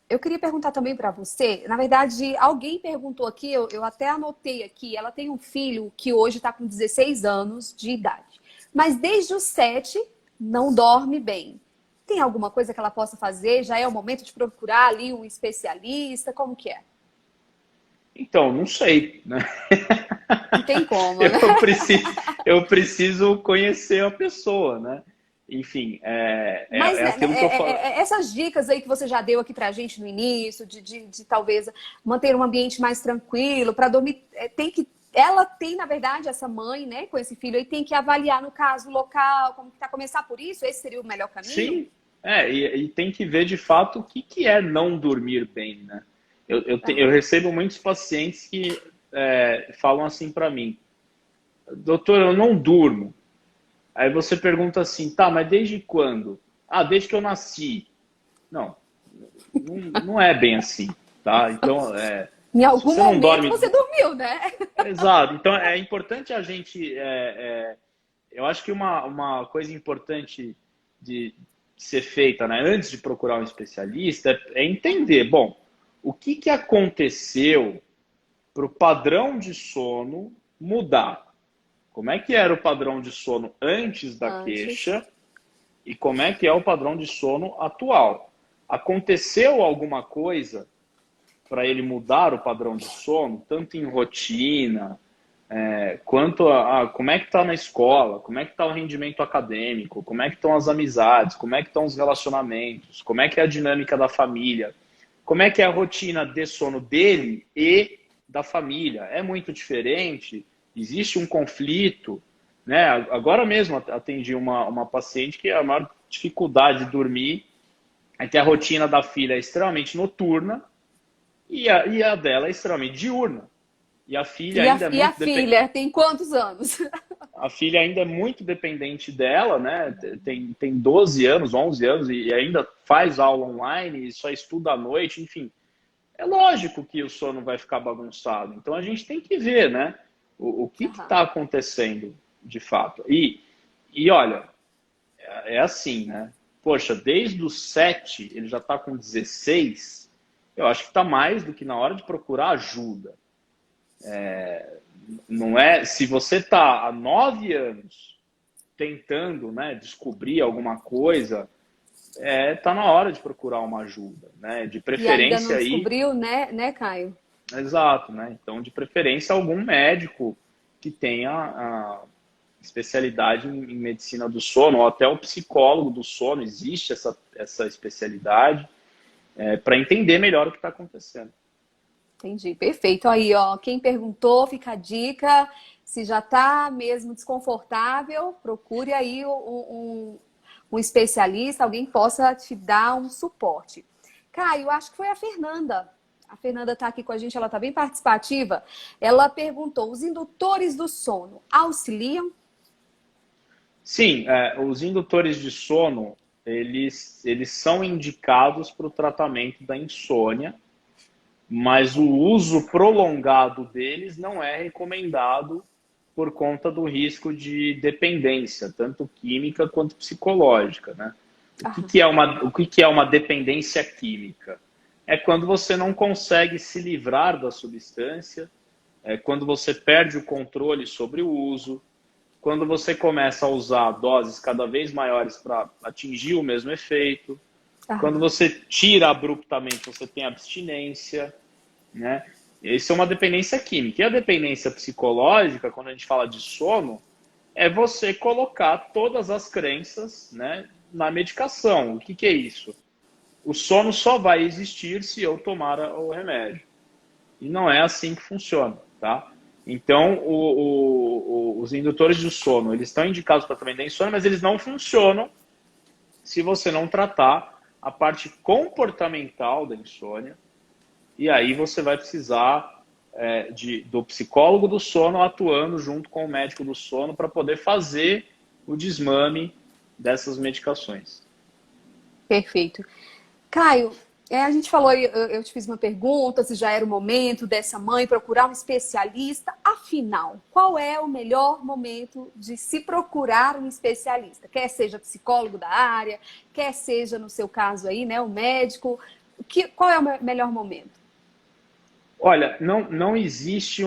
Eu queria perguntar também para você, na verdade, alguém perguntou aqui, eu até anotei aqui, ela tem um filho que hoje está com 16 anos de idade, mas desde os 7 não dorme bem. Tem alguma coisa que ela possa fazer? Já é o momento de procurar ali um especialista? Como que é? Então, não sei, né? Não tem como, né? Eu preciso conhecer a pessoa, né? Enfim, Mas né, aquilo que eu falo. essas dicas aí que você já deu aqui pra gente no início, de talvez manter um ambiente mais tranquilo, para dormir, ela tem, na verdade, essa mãe, né, com esse filho aí, tem que avaliar, no caso, o local, como que tá, começar por isso? Esse seria o melhor caminho? Sim, e tem que ver de fato o que é não dormir bem, né? Eu Aham. recebo muitos pacientes que falam assim para mim, doutor, eu não durmo. Aí você pergunta assim, tá, mas desde quando? Ah, desde que eu nasci. Não, não é bem assim, tá? Então, Em se algum você não momento dorme. você dormiu, né? Exato. Então, é importante a gente. Eu acho que uma coisa importante de ser feita, né, antes de procurar um especialista é entender, bom, o que aconteceu para o padrão de sono mudar? Como é que era o padrão de sono antes da Antes. queixa e como é que é o padrão de sono atual? Aconteceu alguma coisa para ele mudar o padrão de sono, tanto em rotina, quanto a como é que está na escola, como é que está o rendimento acadêmico, como é que estão as amizades, como é que estão os relacionamentos, como é que é a dinâmica da família, como é que é a rotina de sono dele e da família. É muito diferente? Existe um conflito? Né? Agora mesmo atendi uma paciente que a maior dificuldade de dormir é que a rotina da filha é extremamente noturna e a dela é extremamente diurna. E a filha ainda é E a muito dependente. filha tem quantos anos? A filha ainda é muito dependente dela, né? Tem 12 anos, 11 anos e ainda faz aula online e só estuda à noite, enfim. É lógico que o sono vai ficar bagunçado. Então a gente tem que ver, né? O que Aham. está acontecendo de fato. E olha, é assim, né? Poxa, desde os 7 ele já está com 16. Eu acho que está mais do que na hora de procurar ajuda. Não é? Se você está há 9 anos tentando, né, descobrir alguma coisa, tá na hora de procurar uma ajuda, né? De E ainda preferência não aí, descobriu, né, Caio? exato, né? Então, de preferência algum médico que tenha a especialidade em medicina do sono, ou até o psicólogo do sono, existe essa especialidade, para entender melhor o que está acontecendo. Entendi, perfeito. Aí, ó, quem perguntou, fica a dica. Se já tá mesmo desconfortável, procure aí um especialista, alguém que possa te dar um suporte. Caio, acho que foi a Fernanda. A Fernanda está aqui com a gente, ela está bem participativa. Ela perguntou: os indutores do sono auxiliam? Sim, os indutores de sono, eles são indicados para o tratamento da insônia, mas o uso prolongado deles não é recomendado por conta do risco de dependência, tanto química quanto psicológica, né? Ah, O que é uma dependência química? É quando você não consegue se livrar da substância, é quando você perde o controle sobre o uso, quando você começa a usar doses cada vez maiores para atingir o mesmo efeito, quando ah, você tira abruptamente, você tem abstinência, né? Isso é uma dependência química. E a dependência psicológica, quando a gente fala de sono, é você colocar todas as crenças, né, na medicação. O que é isso? O sono só vai existir se eu tomar o remédio. E não é assim que funciona, tá? Então, os indutores de sono, eles estão indicados para tratamento da insônia, mas eles não funcionam se você não tratar a parte comportamental da insônia. E aí você vai precisar do psicólogo do sono atuando junto com o médico do sono para poder fazer o desmame dessas medicações. Perfeito. Caio, a gente falou, eu te fiz uma pergunta, se já era o momento dessa mãe procurar um especialista. Afinal, qual é o melhor momento de se procurar um especialista? Quer seja psicólogo da área, quer seja, no seu caso aí, né, o médico. Qual é o melhor momento? Olha, não existe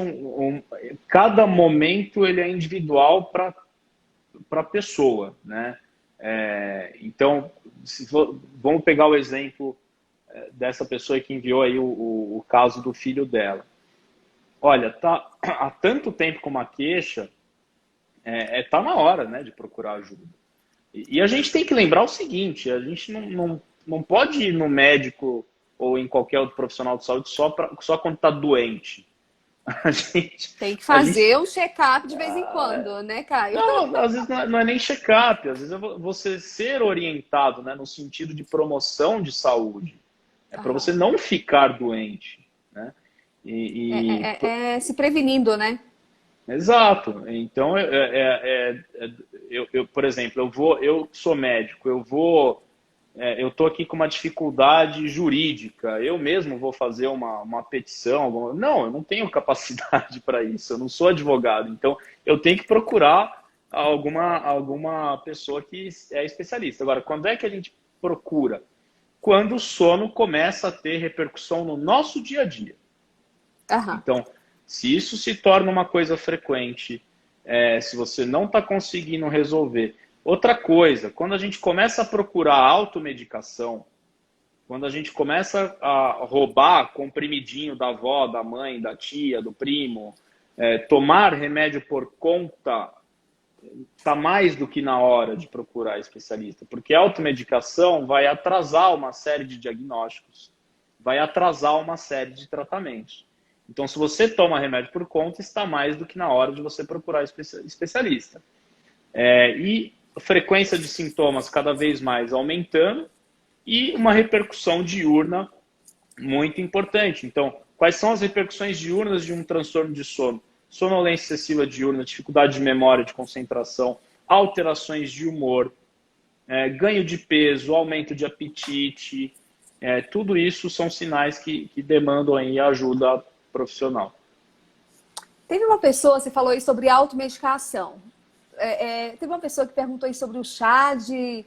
cada momento ele é individual para a pessoa, né? Então, vamos pegar o exemplo dessa pessoa que enviou aí o caso do filho dela. Olha, tá há tanto tempo com uma queixa, tá na hora, né, de procurar ajuda. E a gente tem que lembrar o seguinte, a gente não pode ir no médico ou em qualquer outro profissional de saúde só quando está doente. Tem que fazer um check-up de vez em quando, né, Caio? Não, às vezes não é nem check-up, às vezes é você ser orientado, né, no sentido de promoção de saúde. Para você não ficar doente, né? Se prevenindo, né? Exato. Então, por exemplo, eu sou médico, eu estou aqui com uma dificuldade jurídica, eu mesmo vou fazer uma petição. Não, eu não tenho capacidade para isso, eu não sou advogado, então eu tenho que procurar alguma pessoa que é especialista. Agora, quando é que a gente procura? Quando o sono começa a ter repercussão no nosso dia a dia. Uhum. Então, se isso se torna uma coisa frequente, se você não está conseguindo resolver. Outra coisa, quando a gente começa a procurar automedicação, quando a gente começa a roubar comprimidinho da avó, da mãe, da tia, do primo, tomar remédio por conta, está mais do que na hora de procurar especialista, porque a automedicação vai atrasar uma série de diagnósticos, vai atrasar uma série de tratamentos. Então, se você toma remédio por conta, está mais do que na hora de você procurar especialista. E a frequência de sintomas cada vez mais aumentando e uma repercussão diurna muito importante. Então, quais são as repercussões diurnas de um transtorno de sono? Sonolência excessiva diurna, dificuldade de memória, de concentração, alterações de humor, ganho de peso, aumento de apetite, tudo isso são sinais que demandam aí ajuda profissional. Teve uma pessoa, você falou aí sobre automedicação. Teve uma pessoa que perguntou aí sobre o chá de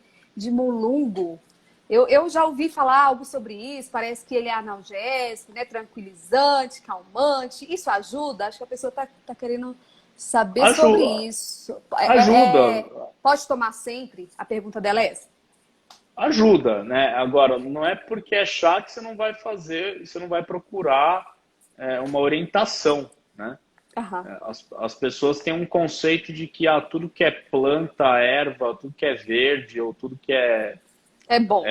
mulungo. Eu já ouvi falar algo sobre isso, parece que ele é analgésico, né? Tranquilizante, calmante. Isso ajuda? Acho que a pessoa está querendo saber sobre isso. Ajuda. Pode tomar sempre? A pergunta dela é essa. Ajuda, né? Agora, não é porque é chá que você não vai fazer, você não vai procurar uma orientação, né? Uhum. As pessoas têm um conceito de que tudo que é planta, erva, tudo que é verde, ou tudo que é bom.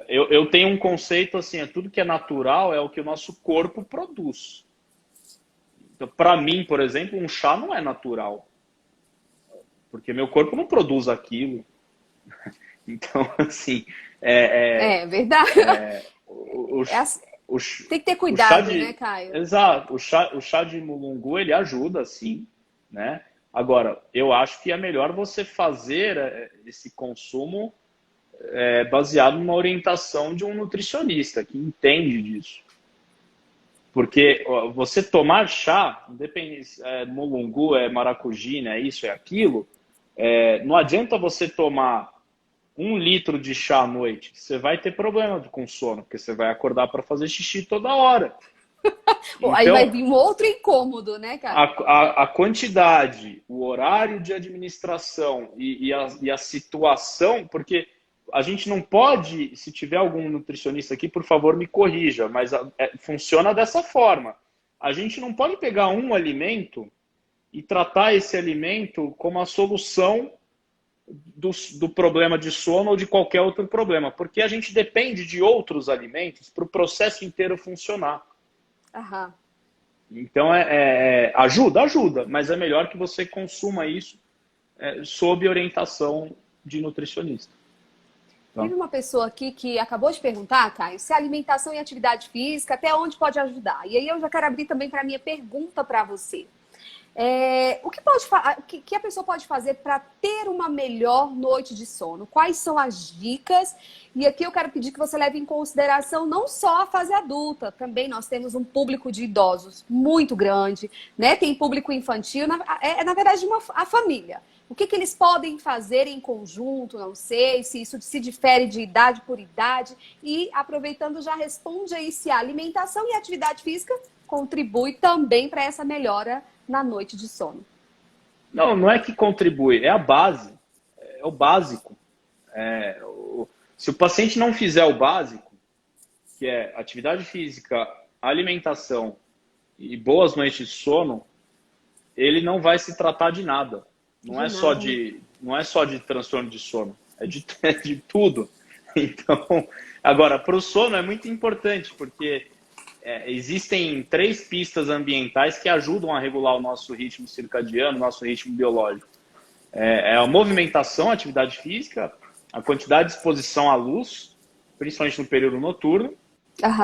Eu tenho um conceito assim, tudo que é natural é o que o nosso corpo produz. Então, para mim, por exemplo, um chá não é natural. Porque meu corpo não produz aquilo. Então, assim... verdade. Tem que ter cuidado, né, Caio? Exato. O chá de mulungu, ele ajuda, sim, né? Agora, eu acho que é melhor você fazer esse consumo baseado numa orientação de um nutricionista que entende disso. Porque você tomar chá, independente se é mulungu, é maracujina, é isso, é aquilo, não adianta você tomar 1 litro de chá à noite, você vai ter problema com sono, porque você vai acordar para fazer xixi toda hora. Então, aí vai vir um outro incômodo, né, cara? A quantidade, o horário de administração e a situação, porque a gente não pode, se tiver algum nutricionista aqui, por favor, me corrija, mas funciona dessa forma. A gente não pode pegar um alimento e tratar esse alimento como a solução do problema de sono ou de qualquer outro problema, porque a gente depende de outros alimentos para o processo inteiro funcionar. Aham. Então, ajuda, mas é melhor que você consuma isso sob orientação de nutricionista. Tá? Teve uma pessoa aqui que acabou de perguntar, Caio, se alimentação e atividade física, até onde pode ajudar? E aí eu já quero abrir também para a minha pergunta para você. O que a pessoa pode fazer para ter uma melhor noite de sono? Quais são as dicas? E aqui eu quero pedir que você leve em consideração não só a fase adulta, também nós temos um público de idosos muito grande, né? Tem público infantil, na verdade a família. O que eles podem fazer em conjunto? Não sei se isso se difere de idade por idade. E aproveitando, já responde aí se a alimentação e a atividade física contribui também para essa melhora na noite de sono. Não, não é que contribui, é a base, é o básico. Se o paciente não fizer o básico, que é atividade física, alimentação e boas noites de sono, ele não vai se tratar de nada. Não é só de transtorno de sono, é de tudo. Então, agora, para o sono é muito importante, porque existem 3 pistas ambientais que ajudam a regular o nosso ritmo circadiano, nosso ritmo biológico. A movimentação, a atividade física, a quantidade de exposição à luz, principalmente no período noturno,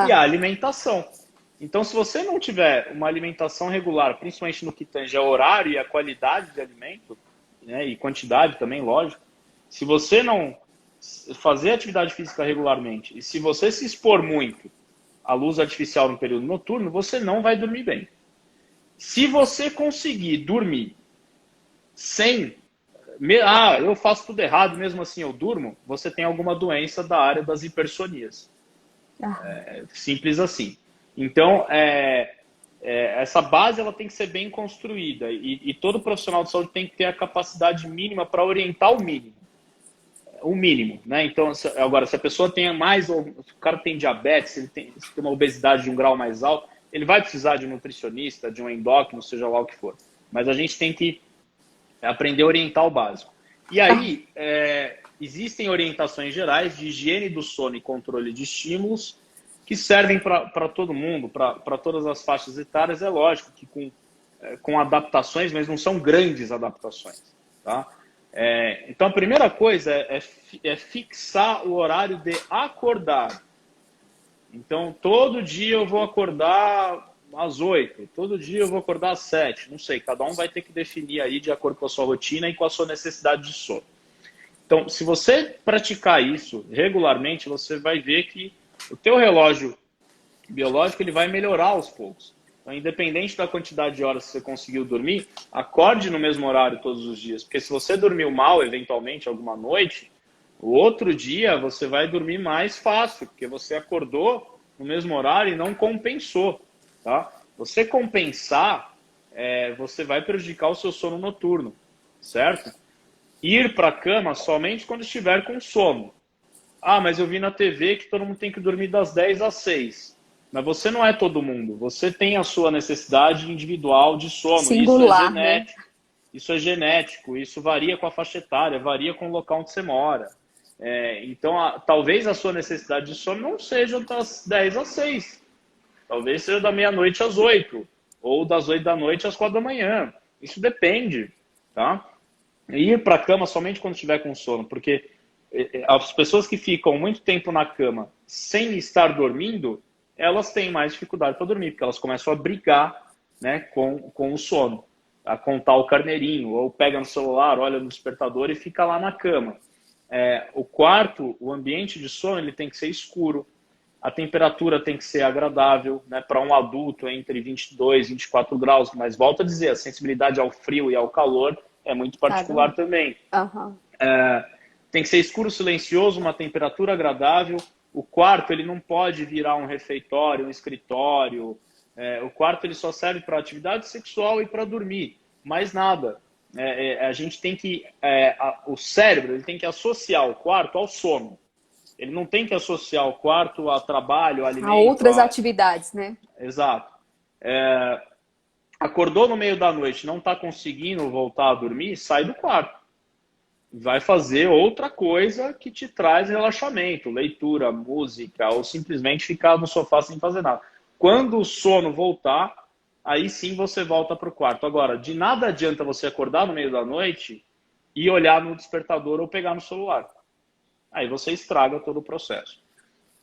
e a alimentação. Então, se você não tiver uma alimentação regular, principalmente no que tange ao horário e a qualidade de alimento, né, e quantidade também, lógico, se você não fazer atividade física regularmente e se você se expor muito à luz artificial no período noturno, você não vai dormir bem. Se você conseguir dormir sem... eu faço tudo errado, mesmo assim eu durmo, você tem alguma doença da área das hipersonias. Simples assim. Então, essa base ela tem que ser bem construída e todo profissional de saúde tem que ter a capacidade mínima para orientar o mínimo. O mínimo, né? Então, agora, se a pessoa tem se o cara tem diabetes, se tem uma obesidade de um grau mais alto, ele vai precisar de um nutricionista, de um endócrino, seja lá o que for. Mas a gente tem que aprender a orientar o básico. E aí, existem orientações gerais de higiene do sono e controle de estímulos que servem para todo mundo, para todas as faixas etárias. É lógico que com adaptações, mas não são grandes adaptações, tá? Então, a primeira coisa é fixar o horário de acordar. Então, todo dia eu vou acordar às 8, todo dia eu vou acordar às 7, não sei, cada um vai ter que definir aí de acordo com a sua rotina e com a sua necessidade de sono. Então, se você praticar isso regularmente, você vai ver que o teu relógio biológico ele vai melhorar aos poucos. Então, independente da quantidade de horas que você conseguiu dormir, acorde no mesmo horário todos os dias. Porque se você dormiu mal, eventualmente, alguma noite, o outro dia você vai dormir mais fácil, porque você acordou no mesmo horário e não compensou. Tá? Você compensar, você vai prejudicar o seu sono noturno, certo? Ir para a cama somente quando estiver com sono. Mas eu vi na TV que todo mundo tem que dormir das 10 às 6. Mas você não é todo mundo. Você tem a sua necessidade individual de sono. Singular, isso é genético. Né? Isso é genético. Isso varia com a faixa etária, varia com o local onde você mora. Então, talvez a sua necessidade de sono não seja das 10 às 6. Talvez seja da meia-noite às 8. Ou das 8 da noite às 4 da manhã. Isso depende. Tá? Ir para a cama somente quando estiver com sono. Porque as pessoas que ficam muito tempo na cama sem estar dormindo, elas têm mais dificuldade para dormir, porque elas começam a brigar, né, com o sono, a contar o carneirinho, ou pega no celular, olha no despertador e fica lá na cama. O quarto, o ambiente de sono, ele tem que ser escuro, a temperatura tem que ser agradável, né, para um adulto entre 22 e 24 graus, mas volto a dizer, a sensibilidade ao frio e ao calor é muito particular também. Tem que ser escuro, silencioso, uma temperatura agradável. O quarto ele não pode virar um refeitório, um escritório. O quarto ele só serve para atividade sexual e para dormir, mais nada. A gente tem que... o cérebro ele tem que associar o quarto ao sono. Ele não tem que associar o quarto a trabalho, a alimento. A outras atividades, né? Exato. Acordou no meio da noite, não está conseguindo voltar a dormir, sai do quarto. Vai fazer outra coisa que te traz relaxamento, leitura, música, ou simplesmente ficar no sofá sem fazer nada. Quando o sono voltar, aí sim você volta para o quarto. Agora, de nada adianta você acordar no meio da noite e olhar no despertador ou pegar no celular. aí você estraga todo o processo.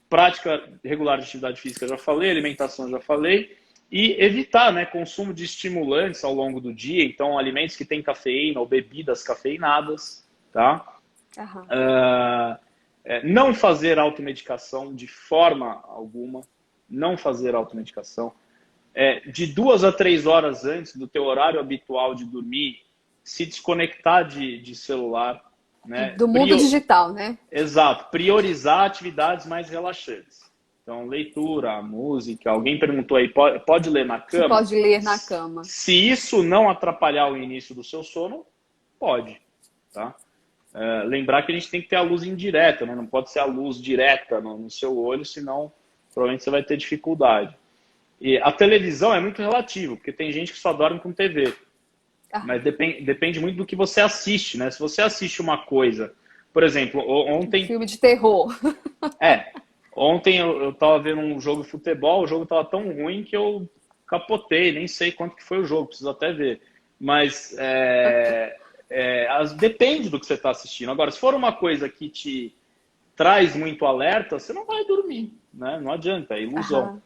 Prática regular de atividade física, já falei, alimentação, já falei, e evitar, né, consumo de estimulantes ao longo do dia, então alimentos que têm cafeína ou bebidas cafeinadas, tá? Aham. Não fazer automedicação de forma alguma, não fazer automedicação. De 2 a 3 horas antes do teu horário habitual de dormir, se desconectar de celular, né? Do mundo digital, né? Exato, priorizar atividades mais relaxantes. Então, leitura, música. Alguém perguntou aí, pode ler na Se cama? pode ler na cama. Se isso não atrapalhar o início do seu sono, pode, tá? Lembrar que a gente tem que ter a luz indireta, né? Não pode ser a luz direta no seu olho, senão provavelmente você vai ter dificuldade. E a televisão é muito relativo, porque tem gente que só dorme com TV. Mas depende muito do que você assiste, né? Se você assiste uma coisa, por exemplo, ontem... Filme de terror. Ontem eu tava vendo um jogo de futebol, o jogo tava tão ruim que eu capotei, nem sei quanto que foi o jogo, preciso até ver. Mas depende do que você está assistindo. Agora, se for uma coisa que te traz muito alerta, você não vai dormir, né? Não adianta, é ilusão.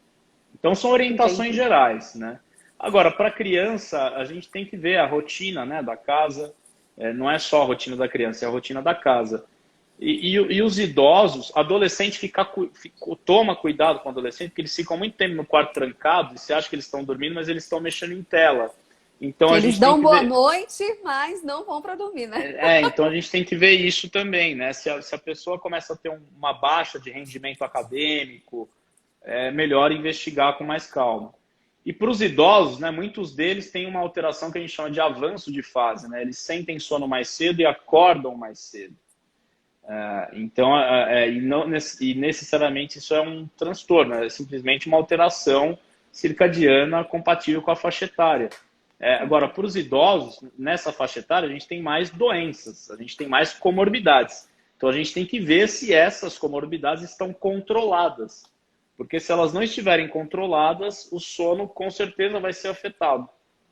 Então são orientações gerais, né? Agora, para criança, a gente tem que ver a rotina, né, da casa. Não é só a rotina da criança, é a rotina da casa. E os idosos, adolescente toma cuidado com o adolescente, porque eles ficam muito tempo no quarto trancado, e você acha que eles estão dormindo, mas eles estão mexendo em tela. Então, eles dão boa noite, mas não vão para dormir, né? Então a gente tem que ver isso também, né? Se a pessoa começa a ter uma baixa de rendimento acadêmico, é melhor investigar com mais calma. E para os idosos, né, muitos deles têm uma alteração que a gente chama de avanço de fase, né? Eles sentem sono mais cedo e acordam mais cedo. E necessariamente isso é um transtorno, é simplesmente uma alteração circadiana compatível com a faixa etária. Agora, para os idosos, nessa faixa etária, a gente tem mais doenças, a gente tem mais comorbidades. Então, a gente tem que ver se essas comorbidades estão controladas. Porque se elas não estiverem controladas, o sono com certeza vai ser afetado.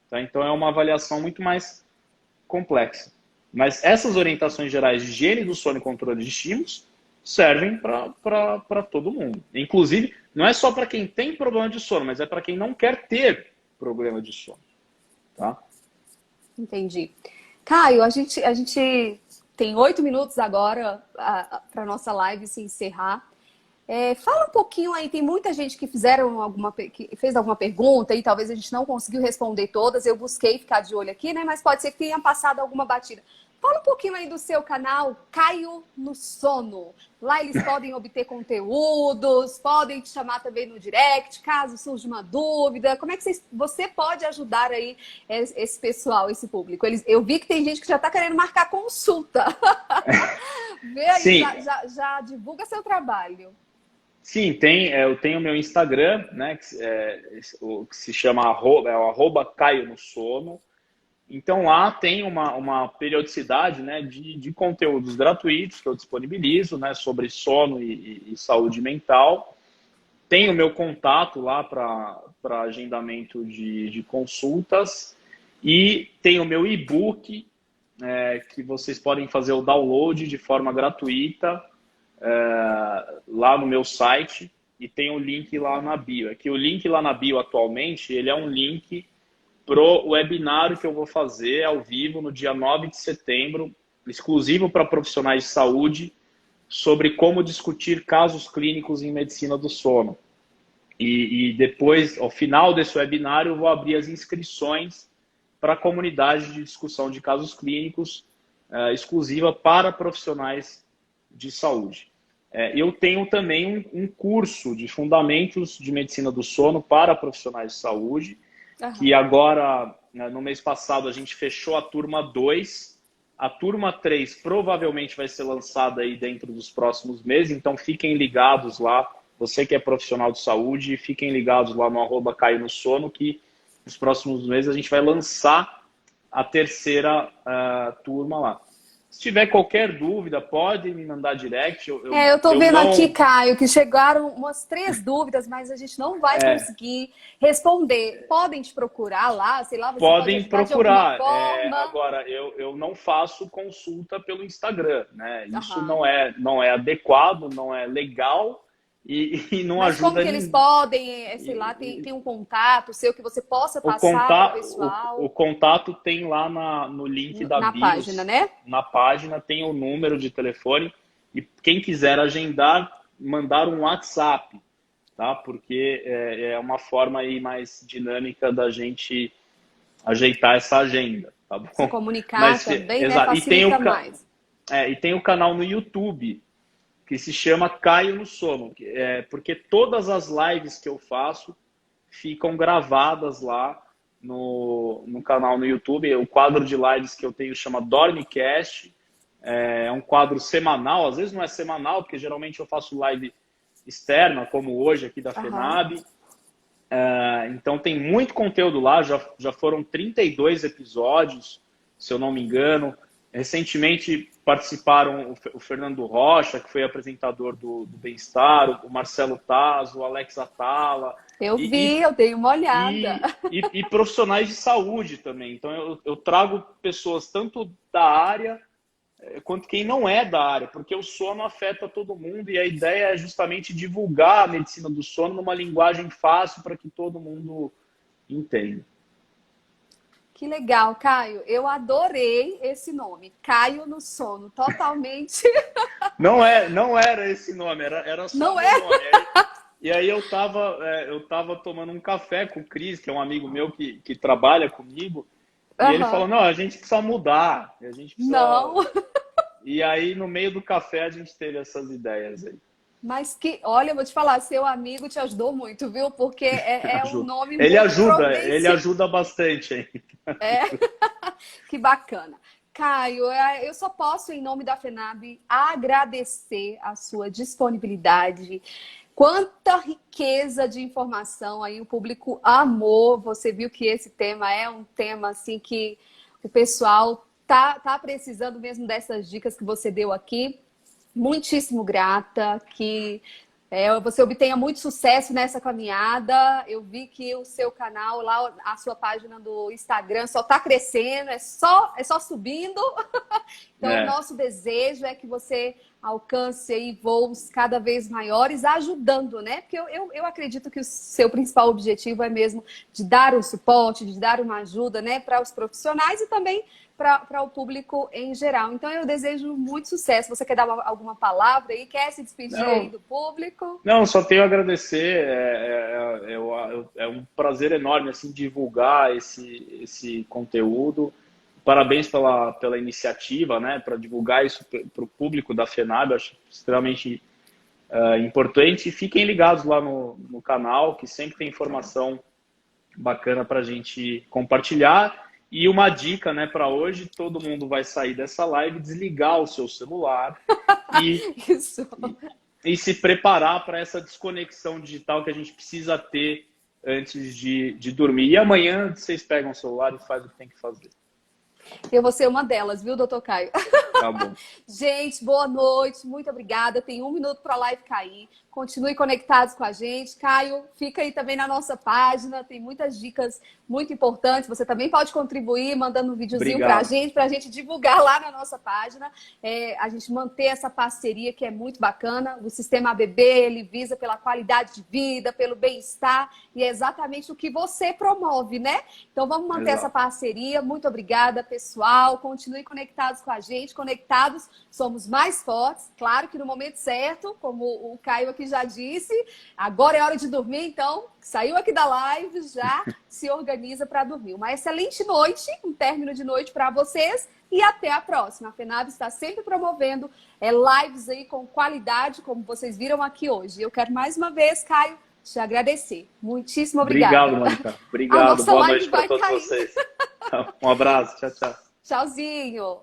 Tá? Então, é uma avaliação muito mais complexa. Mas essas orientações gerais de higiene do sono e controle de estímulos servem para todo mundo. Inclusive, não é só para quem tem problema de sono, mas é para quem não quer ter problema de sono. Tá? Entendi. Caio, a gente tem 8 minutos agora para nossa live se encerrar. Fala um pouquinho aí, tem muita gente que fez alguma pergunta e talvez a gente não conseguiu responder todas. Eu busquei ficar de olho aqui, né? Mas pode ser que tenha passado alguma batida. Fala um pouquinho aí do seu canal Caio no Sono. Lá eles podem obter conteúdos, podem te chamar também no direct, caso surja uma dúvida. Como é que você pode ajudar aí esse pessoal, esse público? Eu vi que tem gente que já está querendo marcar consulta. Vê aí, já divulga seu trabalho. Sim, eu tenho meu Instagram, né, que se chama @, Caio no Sono. Então lá tem uma periodicidade, né, de conteúdos gratuitos que eu disponibilizo, né, sobre sono e saúde mental. Tem o meu contato lá para agendamento de consultas e tem o meu e-book, que vocês podem fazer o download de forma gratuita lá no meu site, e tem o link lá na bio. Aqui o link lá na bio atualmente, ele é um link pro webinário que eu vou fazer ao vivo no dia 9 de setembro, exclusivo para profissionais de saúde, sobre como discutir casos clínicos em medicina do sono. E depois, ao final desse webinário, eu vou abrir as inscrições para a comunidade de discussão de casos clínicos exclusiva para profissionais de saúde. Eu tenho também um curso de fundamentos de medicina do sono para profissionais de saúde, que agora, no mês passado, a gente fechou a turma 2. A turma 3 provavelmente vai ser lançada aí dentro dos próximos meses, então fiquem ligados lá, você que é profissional de saúde, fiquem ligados lá no @Caio no Sono, que nos próximos meses a gente vai lançar a terceira turma lá. Se tiver qualquer dúvida, pode me mandar direct. Eu tô vendo aqui, Caio, que chegaram umas 3 dúvidas, mas a gente não vai conseguir responder. Podem te procurar lá, sei lá, você podem pode procurar. de alguma forma. Agora, eu não faço consulta pelo Instagram, né? Isso não é adequado, não é legal e não mas ajuda como que eles podem, sei lá, tem um contato seu que você possa passar para o pessoal? O contato tem lá no link da na bios, página, né? Na página tem o número de telefone e quem quiser agendar, mandar um WhatsApp, tá? Porque é uma forma aí mais dinâmica da gente ajeitar essa agenda, tá bom? Se comunicar também, né? Facilita mais. E tem o canal no YouTube que se chama Caio no Sono, porque todas as lives que eu faço ficam gravadas lá no canal no YouTube. O quadro de lives que eu tenho chama Dormecast, é um quadro semanal, às vezes não é semanal, porque geralmente eu faço live externa, como hoje aqui da FENAB. Então tem muito conteúdo lá, já foram 32 episódios, se eu não me engano. Recentemente participaram o Fernando Rocha, que foi apresentador do Bem-Estar, o Marcelo Taz, o Alex Atala. Eu dei uma olhada. E profissionais de saúde também. Então eu trago pessoas tanto da área quanto quem não é da área, porque o sono afeta todo mundo e a ideia é justamente divulgar a medicina do sono numa linguagem fácil para que todo mundo entenda. Que legal, Caio. Eu adorei esse nome, Caio no Sono, totalmente. Não era esse nome, era só não meu nome. E aí eu tava tomando um café com o Cris, que é um amigo meu que trabalha comigo, e ele falou, não, a gente precisa mudar. A gente precisa... Não. E aí, no meio do café, a gente teve essas ideias aí. Mas olha, eu vou te falar, seu amigo te ajudou muito, viu? Porque é um nome muito ele ajuda bastante aí. Que bacana. Caio, eu só posso, em nome da FENAB, agradecer a sua disponibilidade. Quanta riqueza de informação aí o público amou. Você viu que esse tema é um tema assim que o pessoal tá precisando mesmo dessas dicas que você deu aqui. Muitíssimo grata, que você obtenha muito sucesso nessa caminhada. Eu vi que o seu canal lá, a sua página do Instagram só está crescendo, é só subindo. Então, o nosso desejo é que você alcance aí voos cada vez maiores, ajudando, né? Porque eu acredito que o seu principal objetivo é mesmo de dar um suporte, de dar uma ajuda, né, para os profissionais e também para o público em geral. Então, eu desejo muito sucesso. Você quer dar alguma palavra aí? Quer se despedir aí do público? Não, só tenho a agradecer. É um prazer enorme assim, divulgar esse conteúdo. Parabéns pela iniciativa, né, para divulgar isso para o público da FENAB. Acho extremamente importante. E fiquem ligados lá no canal, que sempre tem informação bacana para a gente compartilhar. E uma dica, né, para hoje, todo mundo vai sair dessa live, desligar o seu celular e se preparar para essa desconexão digital que a gente precisa ter antes de dormir. E amanhã vocês pegam o celular e fazem o que tem que fazer. Eu vou ser uma delas, viu, doutor Caio? Tá bom. Gente, boa noite, muito obrigada. Tem 1 minuto para a live cair. Continue conectados com a gente. Caio, fica aí também na nossa página. Tem muitas dicas muito importantes. Você também pode contribuir mandando um videozinho para a gente divulgar lá na nossa página. A gente manter essa parceria que é muito bacana. O Sistema ABB, ele visa pela qualidade de vida, pelo bem-estar. E é exatamente o que você promove, né? Então vamos manter essa parceria. Muito obrigada, pessoal. Continue conectados com a gente. Conectados, somos mais fortes. Claro que no momento certo, como o Caio aqui já disse, agora é hora de dormir, então saiu aqui da live, já se organiza para dormir. Uma excelente noite, um término de noite para vocês e até a próxima. A FENAB está sempre promovendo lives aí com qualidade, como vocês viram aqui hoje. Eu quero mais uma vez, Caio, te agradecer. Muitíssimo obrigada. Obrigado, Mônica. Obrigado. Boa noite para todos vocês. Um abraço. Tchau, tchau. Tchauzinho.